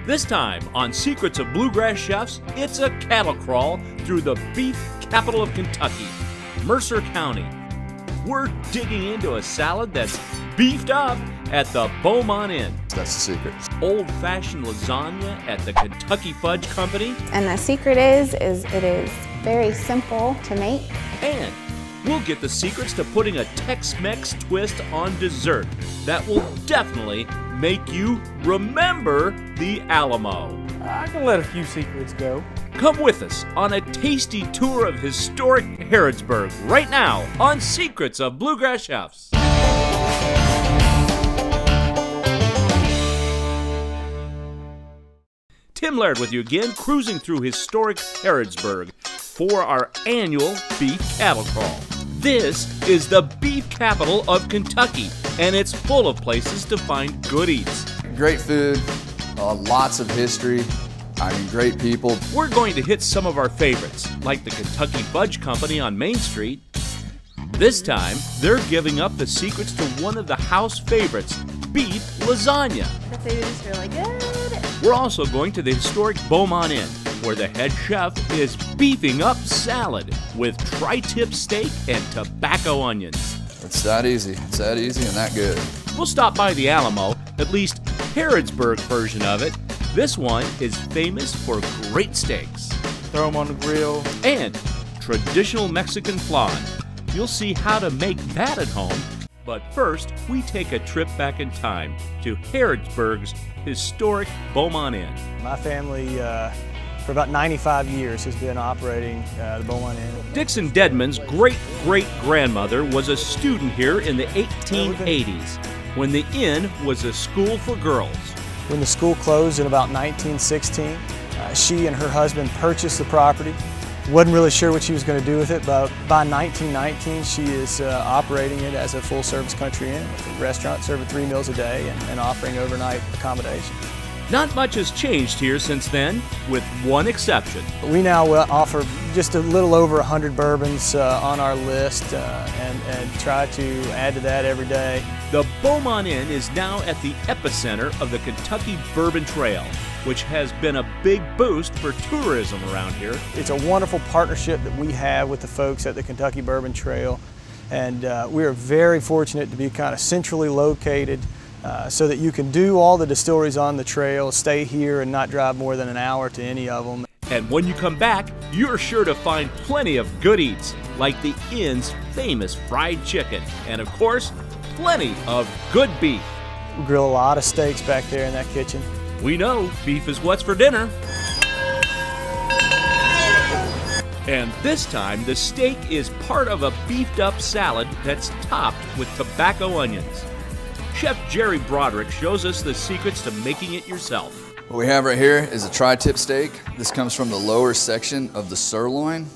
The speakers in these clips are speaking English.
This time on Secrets of Bluegrass Chefs, it's a cattle crawl through the beef capital of Kentucky, Mercer County. We're digging into a salad that's beefed up at the Beaumont Inn. That's the secret. Old-fashioned lasagna at the Kentucky Fudge Company. And the secret is it is very simple to make. And we'll get the secrets to putting a Tex-Mex twist on dessert that will definitely make you remember the Alamo. I can let a few secrets go. Come with us on a tasty tour of historic Harrodsburg right now on Secrets of Bluegrass Chefs. Tim Laird with you again, cruising through historic Harrodsburg for our annual beef cattle crawl. This is the beef capital of Kentucky, and it's full of places to find good eats. Great food, lots of history, great people. We're going to hit some of our favorites, like the Kentucky Fudge Company on Main Street. This time, they're giving up the secrets to one of the house favorites, beef lasagna. The food is really good. We're also going to the historic Beaumont Inn, where the head chef is beefing up salad with tri-tip steak and tobacco onions. It's that easy. It's that easy and that good. We'll stop by the Alamo, at least Harrodsburg version of it. This one is famous for great steaks. Throw them on the grill. And traditional Mexican flan. You'll see how to make that at home. But first, we take a trip back in time to Harrodsburg's historic Beaumont Inn. My family, for about 95 years, has been operating the Beaumont Inn. Dixon Dedman's great-great-grandmother was a student here in the 1880s, when the inn was a school for girls. When the school closed in about 1916, she and her husband purchased the property. Wasn't really sure what she was going to do with it, but by 1919 she is operating it as a full-service country inn, with a restaurant serving 3 meals a day and offering overnight accommodation. Not much has changed here since then, with one exception. We now offer just a little over 100 bourbons on our list and try to add to that every day. The Beaumont Inn is now at the epicenter of the Kentucky Bourbon Trail, which has been a big boost for tourism around here. It's a wonderful partnership that we have with the folks at the Kentucky Bourbon Trail, and we are very fortunate to be kind of centrally located so that you can do all the distilleries on the trail, stay here and not drive more than an hour to any of them. And when you come back, you're sure to find plenty of good eats, like the inn's famous fried chicken, and of course, plenty of good beef. We grill a lot of steaks back there in that kitchen. We know beef is what's for dinner. And this time, the steak is part of a beefed up salad that's topped with tobacco onions. Chef Jerry Broderick shows us the secrets to making it yourself. What we have right here is a tri-tip steak. This comes from the lower section of the sirloin.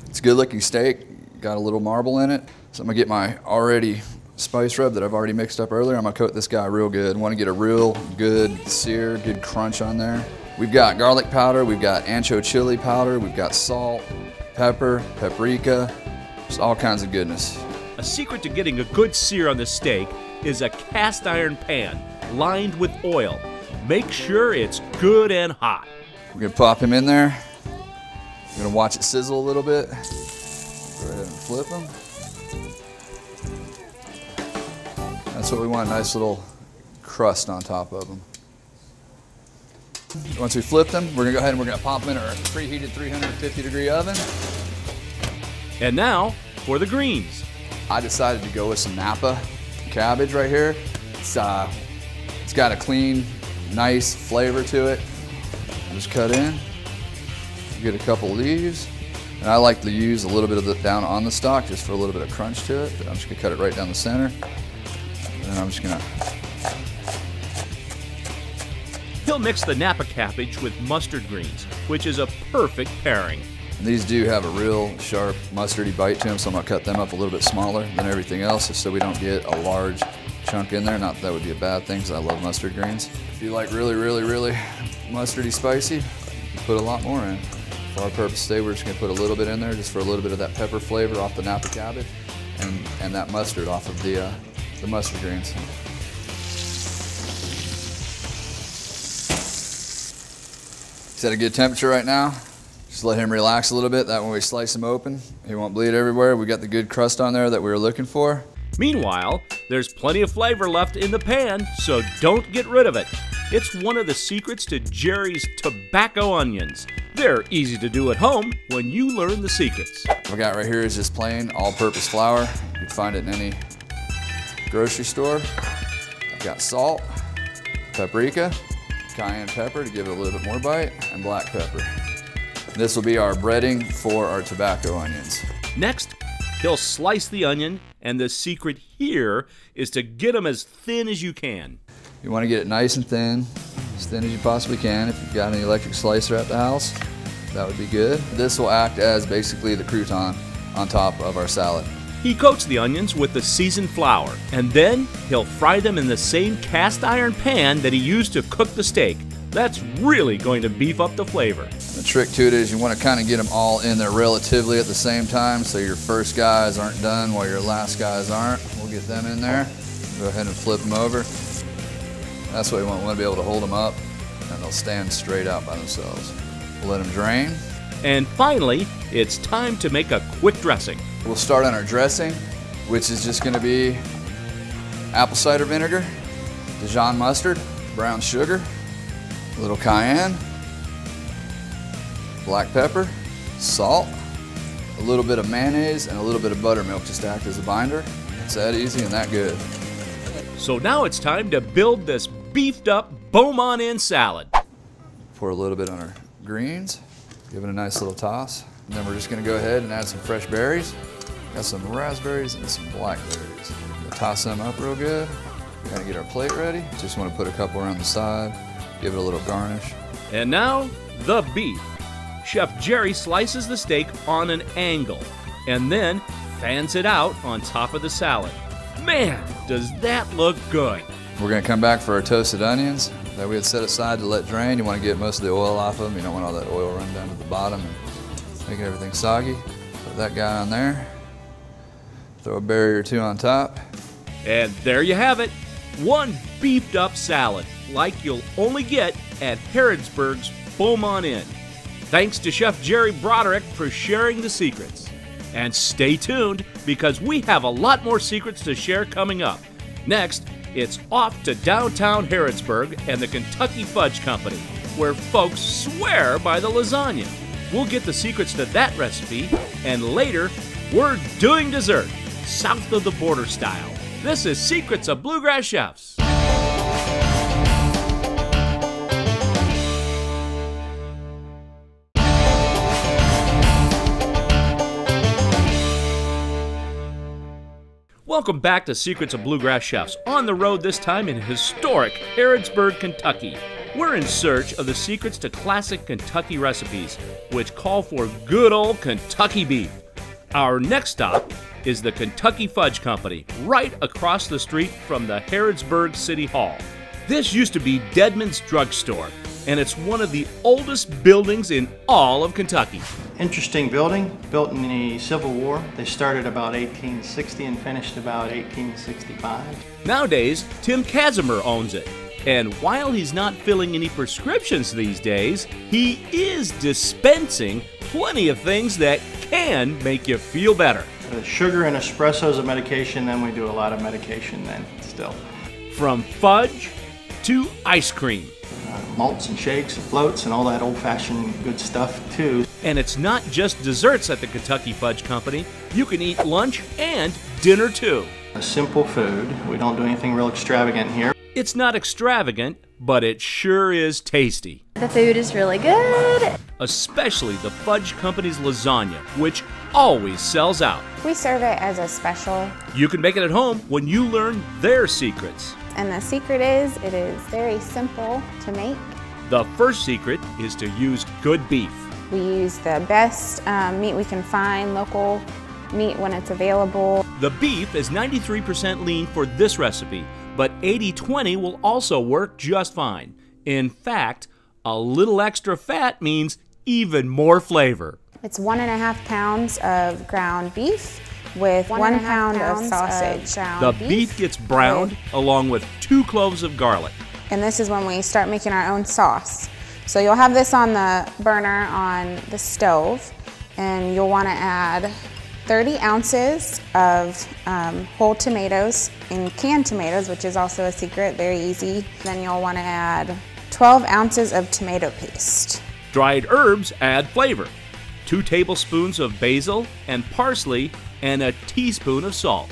It's a good looking steak, got a little marble in it. So I'm gonna get my already spice rub that I've already mixed up earlier. I'm gonna coat this guy real good. I wanna get a real good sear, good crunch on there. We've got garlic powder, we've got ancho chili powder, we've got salt, pepper, paprika, just all kinds of goodness. A secret to getting a good sear on the steak is a cast iron pan lined with oil. Make sure it's good and hot. We're gonna pop him in there. We're gonna watch it sizzle a little bit. Go ahead and flip him. That's what we want, a nice little crust on top of them. Once we flip them, we're gonna go ahead and we're gonna pop them in our preheated 350-degree oven. And now for the greens. I decided to go with some Napa cabbage right here. It's got a clean, nice flavor to it. Just cut in, get a couple leaves. And I like to use a little bit of it down on the stalk just for a little bit of crunch to it. But I'm just gonna cut it right down the center. And I'm just gonna... He'll mix the Napa cabbage with mustard greens, which is a perfect pairing. These do have a real sharp mustardy bite to them, so I'm gonna cut them up a little bit smaller than everything else just so we don't get a large chunk in there. Not that that would be a bad thing, because I love mustard greens. If you like really mustardy spicy, you can put a lot more in. For our purpose today, we're just gonna put a little bit in there just for a little bit of that pepper flavor off the Napa cabbage and that mustard off of the mustard greens. He's at a good temperature right now. Just let him relax a little bit. That when we slice him open, he won't bleed everywhere. We got the good crust on there that we were looking for. Meanwhile, there's plenty of flavor left in the pan, so don't get rid of it. It's one of the secrets to Jerry's tobacco onions. They're easy to do at home when you learn the secrets. What we got right here is just plain all-purpose flour. You can find it in any grocery store. I've got salt, paprika, cayenne pepper to give it a little bit more bite, and black pepper. This will be our breading for our tobacco onions. Next, he'll slice the onion, and the secret here is to get them as thin as you can. You want to get it nice and thin as you possibly can. If you've got an electric slicer at the house, that would be good. This will act as basically the crouton on top of our salad. He coats the onions with the seasoned flour, and then he'll fry them in the same cast iron pan that he used to cook the steak. That's really going to beef up the flavor. The trick to it is you want to kind of get them all in there relatively at the same time, so your first guys aren't done while your last guys aren't. We'll get them in there. Go ahead and flip them over. That's what we want. We want to be able to hold them up, and they'll stand straight out by themselves. We'll let them drain. And finally, it's time to make a quick dressing. We'll start on our dressing, which is just going to be apple cider vinegar, Dijon mustard, brown sugar, a little cayenne, black pepper, salt, a little bit of mayonnaise, and a little bit of buttermilk just to act as a binder. It's that easy and that good. So now it's time to build this beefed up Beaumont-in salad. Pour a little bit on our greens, give it a nice little toss. And then we're just going to go ahead and add some fresh berries. Got some raspberries and some blackberries. We'll toss them up real good. We're going to get our plate ready. Just want to put a couple around the side, give it a little garnish. And now, the beef. Chef Jerry slices the steak on an angle and then fans it out on top of the salad. Man, does that look good. We're going to come back for our toasted onions that we had set aside to let drain. You want to get most of the oil off of them. You don't want all that oil run down to the bottom and making everything soggy. Put that guy on there. Throw a berry or two on top. And there you have it. One beefed up salad, like you'll only get at Harrodsburg's Beaumont-in. Thanks to Chef Jerry Broderick for sharing the secrets. And stay tuned, because we have a lot more secrets to share coming up. Next, it's off to downtown Harrodsburg and the Kentucky Fudge Company, where folks swear by the lasagna. We'll get the secrets to that recipe, and later, we're doing dessert, south of the border style. This is Secrets of Bluegrass Chefs. Welcome back to Secrets of Bluegrass Chefs, on the road this time in historic Harrodsburg, Kentucky. We're in search of the secrets to classic Kentucky recipes, which call for good old Kentucky beef. Our next stop is the Kentucky Fudge Company, right across the street from the Harrodsburg City Hall. This used to be Deadman's Drugstore, and it's one of the oldest buildings in all of Kentucky. Interesting building, built in the Civil War. They started about 1860 and finished about 1865. Nowadays, Tim Casimir owns it. And while he's not filling any prescriptions these days, he is dispensing plenty of things that can make you feel better. Sugar and espresso is a medication, then we do a lot of medication then still. From fudge to ice cream. Malts and shakes and floats and all that old-fashioned good stuff too. And it's not just desserts at the Kentucky Fudge Company. You can eat lunch and dinner too. A simple food. We don't do anything real extravagant here. It's not extravagant, but it sure is tasty. The food is really good. Especially the Fudge Company's lasagna, which always sells out. We serve it as a special. You can make it at home when you learn their secrets. And the secret is, it is very simple to make. The first secret is to use good beef. We use the best meat we can find, local meat when it's available. The beef is 93% lean for this recipe, but 80-20 will also work just fine. In fact, a little extra fat means even more flavor. It's 1.5 pounds of ground beef with 1 pound of sausage. The beef gets browned along with 2 cloves of garlic. And this is when we start making our own sauce. So you'll have this on the burner on the stove, and you'll want to add 30 ounces of whole tomatoes and canned tomatoes, which is also a secret, very easy. Then you'll want to add 12 ounces of tomato paste. Dried herbs add flavor. 2 tablespoons of basil and parsley and a teaspoon of salt.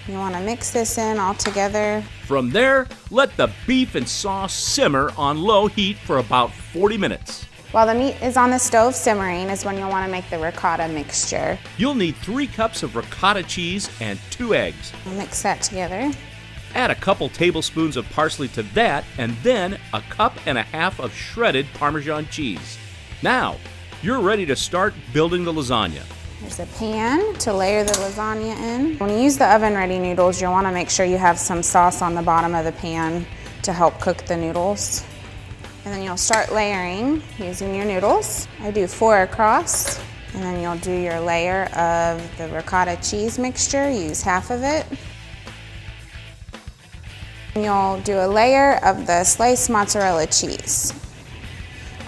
You want to mix this in all together. From there, let the beef and sauce simmer on low heat for about 40 minutes. While the meat is on the stove simmering is when you'll want to make the ricotta mixture. You'll need 3 cups of ricotta cheese and 2 eggs. We'll mix that together. Add a couple tablespoons of parsley to that, and then a cup and a half of shredded Parmesan cheese. Now, you're ready to start building the lasagna. There's a pan to layer the lasagna in. When you use the oven-ready noodles, you'll want to make sure you have some sauce on the bottom of the pan to help cook the noodles. And then you'll start layering using your noodles. I do 4 across, and then you'll do your layer of the ricotta cheese mixture, use half of it. And you'll do a layer of the sliced mozzarella cheese.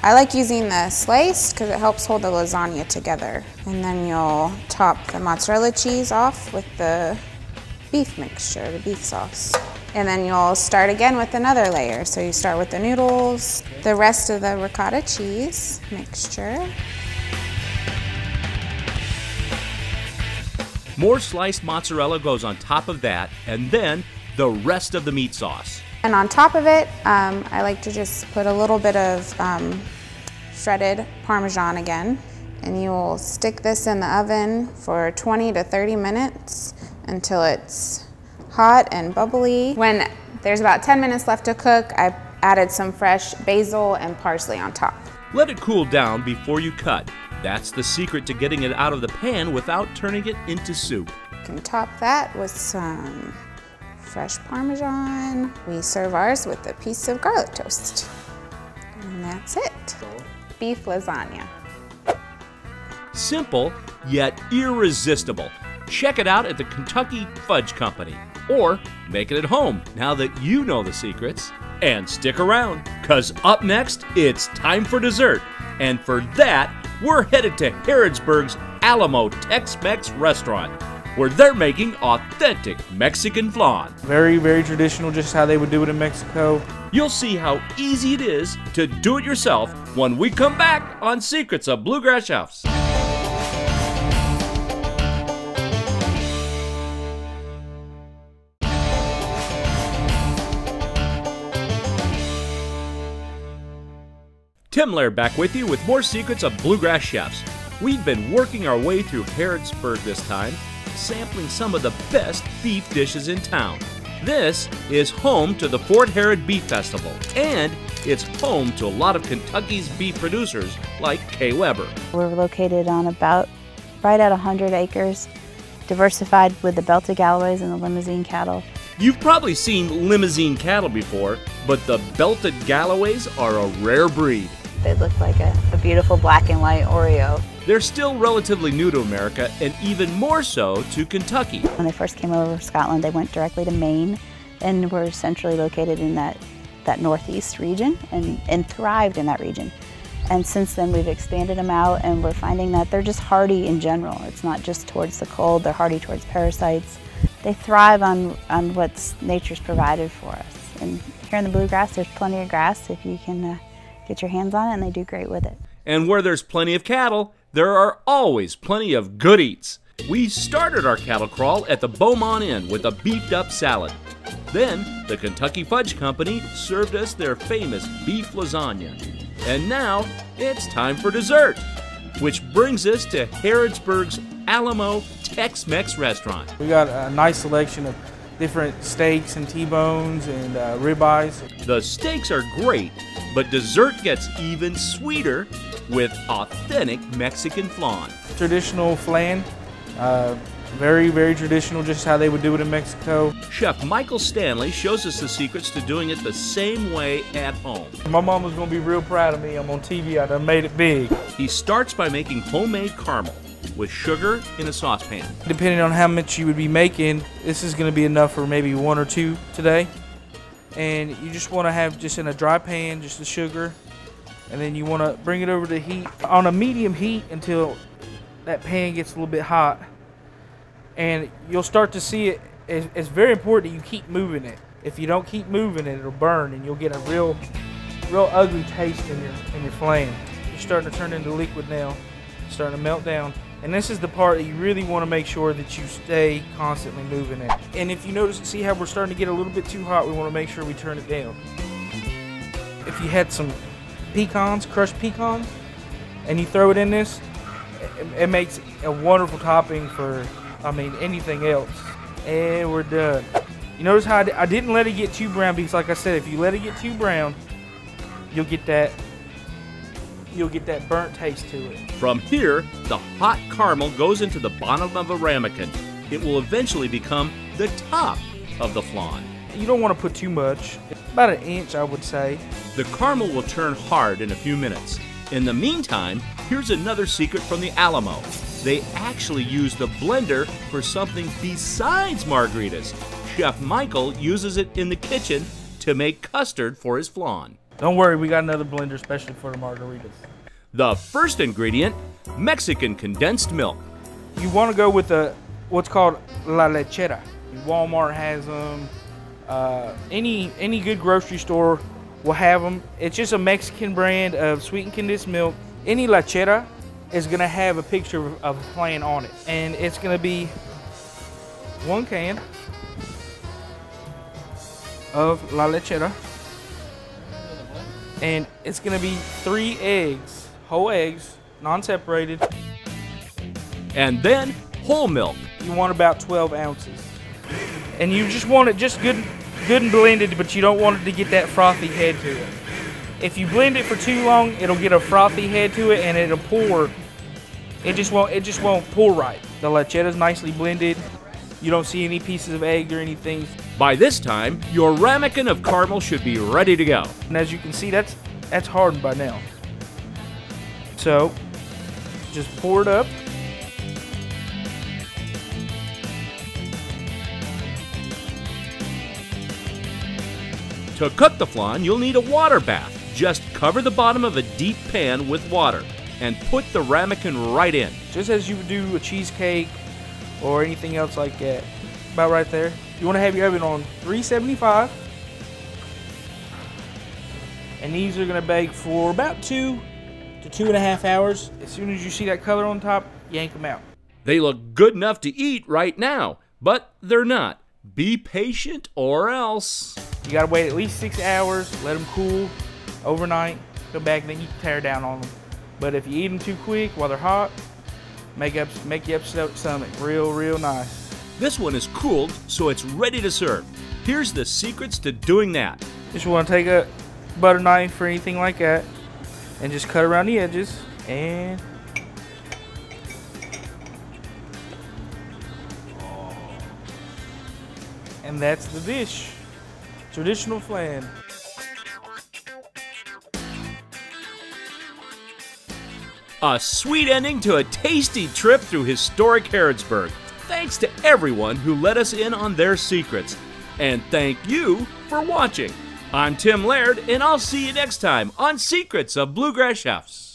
I like using the sliced because it helps hold the lasagna together. And then you'll top the mozzarella cheese off with the beef mixture, the beef sauce. And then you'll start again with another layer. So you start with the noodles, the rest of the ricotta cheese mixture. More sliced mozzarella goes on top of that, and then the rest of the meat sauce. And on top of it, I like to just put a little bit of shredded Parmesan again. And you'll stick this in the oven for 20 to 30 minutes until it's hot and bubbly. When there's about 10 minutes left to cook, I added some fresh basil and parsley on top. Let it cool down before you cut. That's the secret to getting it out of the pan without turning it into soup. You can top that with some fresh Parmesan. We serve ours with a piece of garlic toast. And that's it. Beef lasagna. Simple, yet irresistible. Check it out at the Kentucky Fudge Company. Or make it at home now that you know the secrets. And stick around, because up next, it's time for dessert. And for that, we're headed to Harrodsburg's Alamo Tex-Mex restaurant, where they're making authentic Mexican flan. Very, very traditional, just how they would do it in Mexico. You'll see how easy it is to do it yourself when we come back on Secrets of Bluegrass Chefs. Tim Laird back with you with more Secrets of Bluegrass Chefs. We've been working our way through Harrodsburg this time, sampling some of the best beef dishes in town. This is home to the Fort Herod Beef Festival, and it's home to a lot of Kentucky's beef producers like Kay Weber. We're located on about right at 100 acres, diversified with the belted Galloways and the limousine cattle. You've probably seen limousine cattle before, but the belted Galloways are a rare breed. They look like a beautiful black and white Oreo. They're still relatively new to America, and even more so to Kentucky. When they first came over from Scotland, they went directly to Maine and were centrally located in that northeast region and thrived in that region. And since then we've expanded them out, and we're finding that they're just hardy in general. It's not just towards the cold, they're hardy towards parasites. They thrive on what nature's provided for us. And here in the bluegrass, there's plenty of grass if you can get your hands on it, and they do great with it. And where there's plenty of cattle, there are always plenty of good eats. We started our cattle crawl at the Beaumont Inn with a beefed up salad. Then the Kentucky Fudge Company served us their famous beef lasagna. And now it's time for dessert, which brings us to Harrodsburg's Alamo Tex-Mex restaurant. We got a nice selection of different steaks and T-bones and ribeyes. The steaks are great, but dessert gets even sweeter with authentic Mexican flan. Traditional flan, very, very traditional, just how they would do it in Mexico. Chef Michael Stanley shows us the secrets to doing it the same way at home. My mom was going to be real proud of me. I'm on TV, I done made it big. He starts by making homemade caramel with sugar in a saucepan. Depending on how much you would be making, this is going to be enough for maybe 1 or 2 today. And you just want to have just in a dry pan, just the sugar. And then you want to bring it over to heat on a medium heat until that pan gets a little bit hot. And you'll start to see it. It's very important that you keep moving it. If you don't keep moving it, it'll burn and you'll get a real ugly taste in your flan. It's starting to turn into liquid now. It's starting to melt down. And this is the part that you really want to make sure that you stay constantly moving it. And if you notice, see how we're starting to get a little bit too hot, we want to make sure we turn it down. If you had some pecans, crushed pecans, and you throw it in this, it makes a wonderful topping for, I mean, anything else. And we're done. You notice how I didn't let it get too brown, because like I said, if you let it get too brown, you'll get that burnt taste to it. From here, the hot caramel goes into the bottom of a ramekin. It will eventually become the top of the flan. You don't want to put too much, about an inch I would say. The caramel will turn hard in a few minutes. In the meantime, here's another secret from the Alamo. They actually use the blender for something besides margaritas. Chef Michael uses it in the kitchen to make custard for his flan. Don't worry, we got another blender especially for the margaritas. The first ingredient, Mexican condensed milk. You want to go with what's called La Lechera. Walmart has them. Any good grocery store will have them. It's just a Mexican brand of sweetened condensed milk. Any Lechera is going to have a picture of a flan on it. And it's going to be 1 can of La Lechera. And it's going to be 3 eggs, whole eggs, non-separated. And then whole milk. You want about 12 ounces. And you just want it just good and blended, but you don't want it to get that frothy head to it. If you blend it for too long, it'll get a frothy head to it and it'll pour. It just won't pour right. The lechera's nicely blended. You don't see any pieces of egg or anything. By this time, your ramekin of caramel should be ready to go. And as you can see, that's hardened by now. So, just pour it up. To cook the flan, you'll need a water bath. Just cover the bottom of a deep pan with water and put the ramekin right in. Just as you would do a cheesecake or anything else like that. About right there. You want to have your oven on 375. And these are going to bake for about 2 to 2.5 hours. As soon as you see that color on top, yank them out. They look good enough to eat right now, but they're not. Be patient or else. You gotta wait at least 6 hours, let them cool overnight, come back, and then you can tear down on them. But if you eat them too quick while they're hot, make your stomach real nice. This one is cooled, so it's ready to serve. Here's the secrets to doing that. Just wanna take a butter knife or anything like that, and just cut around the edges, and that's the dish. Traditional flan. A sweet ending to a tasty trip through historic Harrodsburg. Thanks to everyone who let us in on their secrets. And thank you for watching. I'm Tim Laird, and I'll see you next time on Secrets of Bluegrass Chefs.